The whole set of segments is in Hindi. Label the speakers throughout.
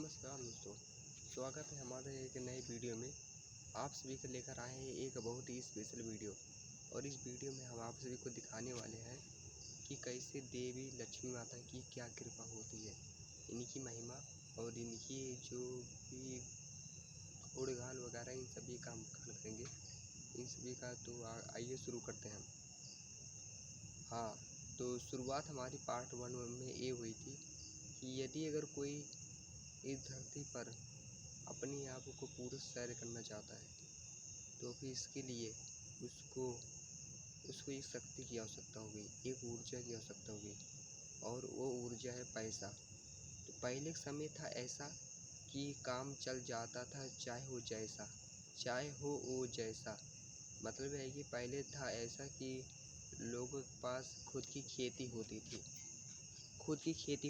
Speaker 1: नमस्कार दोस्तों, स्वागत है हमारे एक नए वीडियो में। आप सभी को लेकर आए हैं एक बहुत ही स्पेशल वीडियो। और इस वीडियो में हम आप सभी को दिखाने वाले हैं कि कैसे देवी लक्ष्मी माता की क्या कृपा होती है, इनकी महिमा और इनकी जो भी गुणगान वगैरह इन सभी का हम गान करेंगे। इन सभी का तो आइए शुरू करते हैं। हाँ, तो शुरुआत हमारी पार्ट 1 में ये हुई थी कि यदि अगर कोई इस धरती पर अपने आप को पूरा सैर करना चाहता है तो फिर इसके लिए उसको उसको एक शक्ति की आवश्यकता होगी, एक ऊर्जा की आवश्यकता होगी, और वो ऊर्जा है पैसा। तो पहले के समय था ऐसा कि काम चल जाता था, चाहे हो वो जैसा। मतलब है कि पहले था ऐसा कि लोगों के पास खुद की खेती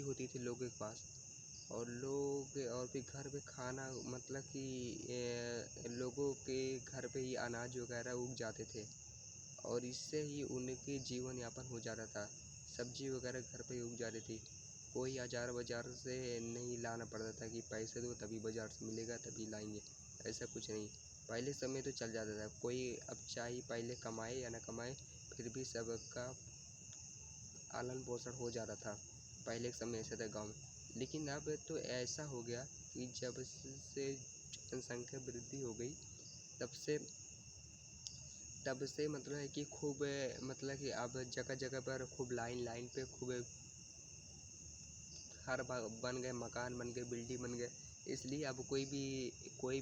Speaker 1: होती थी लोगों के पास। और फिर घर पे खाना, मतलब कि लोगों के घर पे ही अनाज वगैरह उग जाते थे और इससे ही उनके जीवन यापन हो जाता था। सब्जी वगैरह घर पे ही उग जाती थी, कोई हजार बाजार से नहीं लाना पड़ता था कि पैसे दो तभी बाजार से मिलेगा तभी लाएंगे, ऐसा कुछ नहीं। पहले समय तो चल जाता था, कोई अब चाहे पहले कमाए या ना कमाए फिर भी सबका पालन पोषण हो जाता था। पहले के समय ऐसा था गाँव में, लेकिन अब तो ऐसा हो गया कि जब से जनसंख्या वृद्धि हो गई तब से मतलब है कि खूब, मतलब कि अब जगह जगह पर खूब लाइन पे खूब घर बन गए, मकान बन गए, बिल्डिंग बन गए। इसलिए अब कोई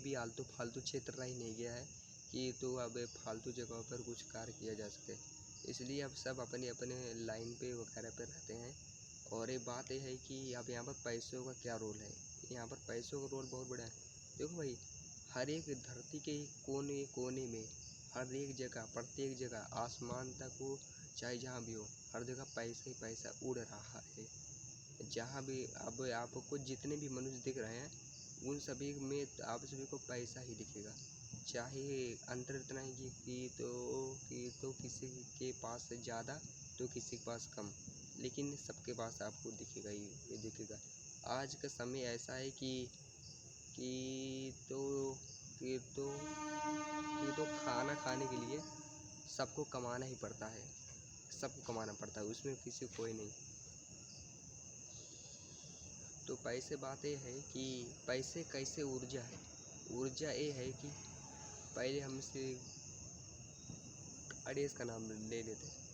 Speaker 1: भी आलतू फालतू क्षेत्र रह नहीं गया है कि तो अब फालतू जगहों पर कुछ कार्य किया जा सके। इसलिए अब सब अपने अपने लाइन पे वगैरह पे रहते हैं। और एक बात यह है कि अब यहाँ पर पैसों का क्या रोल है, यहाँ पर पैसों का रोल बहुत बड़ा है। देखो भाई, हर एक धरती के कोने कोने में, हर एक जगह, प्रत्येक जगह, आसमान तक हो चाहे जहाँ भी हो, हर जगह पैसा ही पैसा उड़ रहा है। जहाँ भी अब आपको जितने भी मनुष्य दिख रहे हैं उन सभी में आप सभी को पैसा ही दिखेगा। चाहे अंतर इतना है कि किसी के पास ज़्यादा तो किसी के पास कम, लेकिन सबके पास आपको दिखेगा ही दिखेगा। आज का समय ऐसा है कि तो कि तो कि तो खाना खाने के लिए सबको कमाना ही पड़ता है, उसमें किसी कोई नहीं। तो पैसे बात ये है कि पैसे कैसे ऊर्जा ये है कि पहले हमसे गणेश का नाम ले लेते हैं।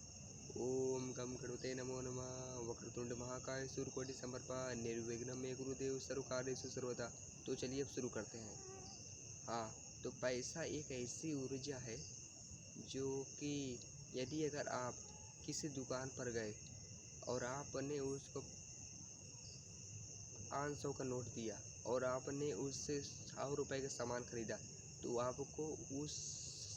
Speaker 1: ओम गम गणपते नमो नमः, वक्रतुंड महाकाय सूर्यकोटि समर्पा, निर्विघ्नं मे गुरुदेव सर्वकार्येषु सर्वदा। तो चलिए अब शुरू करते हैं। हाँ, तो पैसा एक ऐसी ऊर्जा है जो कि यदि अगर आप किसी दुकान पर गए और आपने उसको 500 का नोट दिया और आपने उससे 100 रुपये का सामान खरीदा, तो आपको उस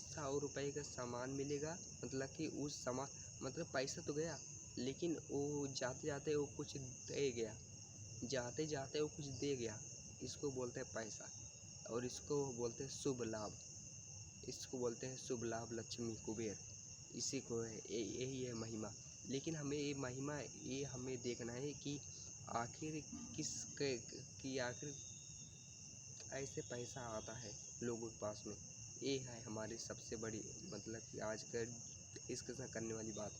Speaker 1: 100 रुपये का सामान मिलेगा। मतलब कि उस सामान, मतलब पैसा तो गया लेकिन वो जाते जाते वो कुछ दे गया, इसको बोलते हैं पैसा। और इसको बोलते हैं शुभ लाभ, लक्ष्मी, कुबेर। इसी को है, यही है महिमा। लेकिन हमें देखना है कि आखिर आखिर ऐसे पैसा आता है लोगों के पास में। ये है हमारी सबसे बड़ी, मतलब कि आज का डिस्कशन करने वाली बात।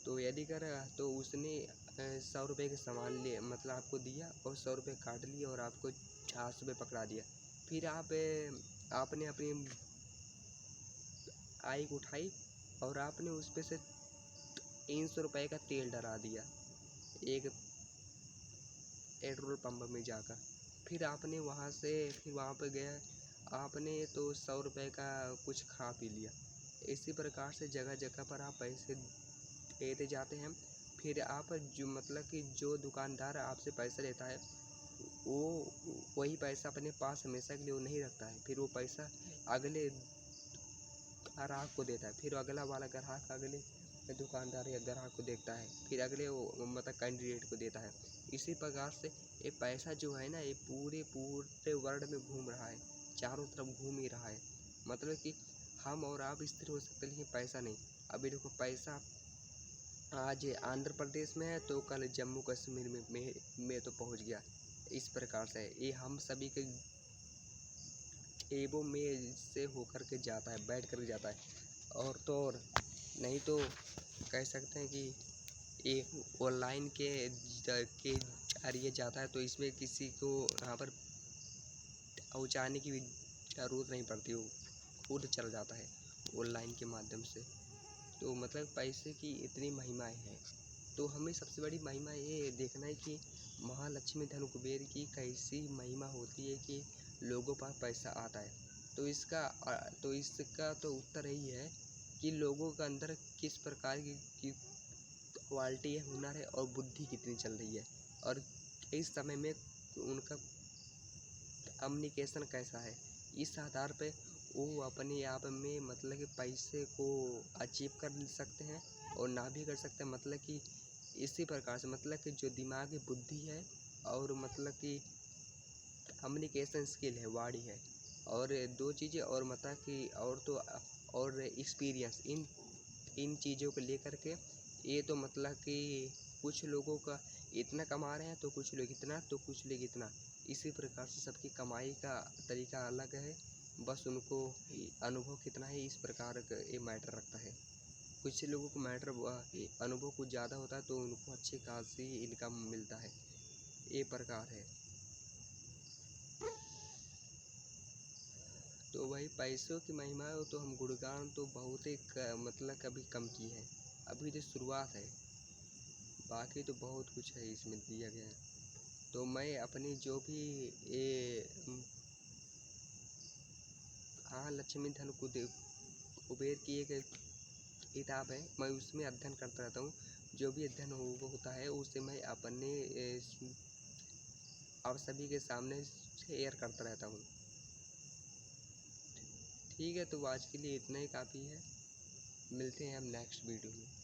Speaker 1: तो यदि कर तो उसने 100 रुपये के सामान ले, मतलब आपको दिया और 100 रुपये काट लिए और आपको 800 रुपये पकड़ा दिया। फिर आपने अपनी आई उठाई और आपने उस पे से 300 रुपये का तेल डला दिया एक पेट्रोल पंप में जाकर। फिर वहाँ पे गए, आपने तो 100 रुपये का कुछ खा पी लिया। इसी प्रकार से जगह जगह पर आप पैसे देते जाते हैं। फिर आप जो, मतलब कि जो दुकानदार आपसे पैसा लेता है वो वही पैसा अपने पास हमेशा के लिए वो नहीं रखता है। फिर वो पैसा अगले ग्राहक को देता है, फिर अगला वाला ग्राहक अगले दुकानदार या ग्राहक को देखता है, फिर अगले वो मतलब कैंडिडेट को देता है। इसी प्रकार से ये पैसा जो है ना, ये पूरे पूरे वर्ल्ड में घूम रहा है, चारों तरफ घूम ही रहा है। मतलब कि हम और आप स्थिर हो सकते लेकिन पैसा नहीं। अभी देखो, पैसा आज आंध्र प्रदेश में है तो कल जम्मू कश्मीर में तो पहुंच गया। इस प्रकार से ये हम सभी के एबो में से होकर के जाता है, बैठ कर जाता है। और तो और नहीं तो कह सकते हैं कि ये ऑनलाइन के जरिए जाता है, तो इसमें किसी को यहाँ पर पहुँचाने की भी ज़रूरत नहीं पड़ती, वो खुद चल जाता है ऑनलाइन के माध्यम से। तो मतलब पैसे की इतनी महिमाएँ हैं, तो हमें सबसे बड़ी महिमा ये देखना है कि महालक्ष्मी धन कुबेर की कैसी महिमा होती है कि लोगों पास पैसा आता है। तो इसका तो उत्तर यही है कि लोगों के अंदर किस प्रकार की क्वालिटी है, हुनर है और बुद्धि कितनी चल रही है, और इस समय में उनका कम्युनिकेशन कैसा है। इस आधार पे वो अपने आप में मतलब कि पैसे को अचीव कर सकते हैं और ना भी कर सकते हैं। मतलब कि इसी प्रकार से मतलब कि जो दिमागी बुद्धि है और मतलब कि कम्युनिकेशन स्किल है, वाणी है, और दो चीज़ें और मतलब कि और एक्सपीरियंस, इन चीज़ों को लेकर के ये तो मतलब कि कुछ लोगों का इतना कमा रहे हैं, तो कुछ लोग इतना, तो कुछ लोग इतना। इसी प्रकार से सबकी कमाई का तरीका अलग है, बस उनको अनुभव कितना है इस प्रकार का ये मैटर रखता है। कुछ लोगों को अनुभव कुछ ज़्यादा होता है, तो उनको अच्छी खासी इनकम मिलता है, ये प्रकार है। तो वही पैसों की महिमा हो तो हम गुणगान तो बहुत ही मतलब कभी कम की है, अभी तो शुरुआत है, बाकी तो बहुत कुछ है इसमें दिया गया है। तो मैं अपनी जो भी ये हाँ लक्ष्मी धन कुबेर की एक किताब है, मैं उसमें अध्ययन करता रहता हूँ। जो भी अध्ययन होता है उसे मैं अपने आप सभी के सामने शेयर करता रहता हूँ। ठीक है, तो आज के लिए इतना ही काफ़ी है, मिलते हैं हम नेक्स्ट वीडियो में।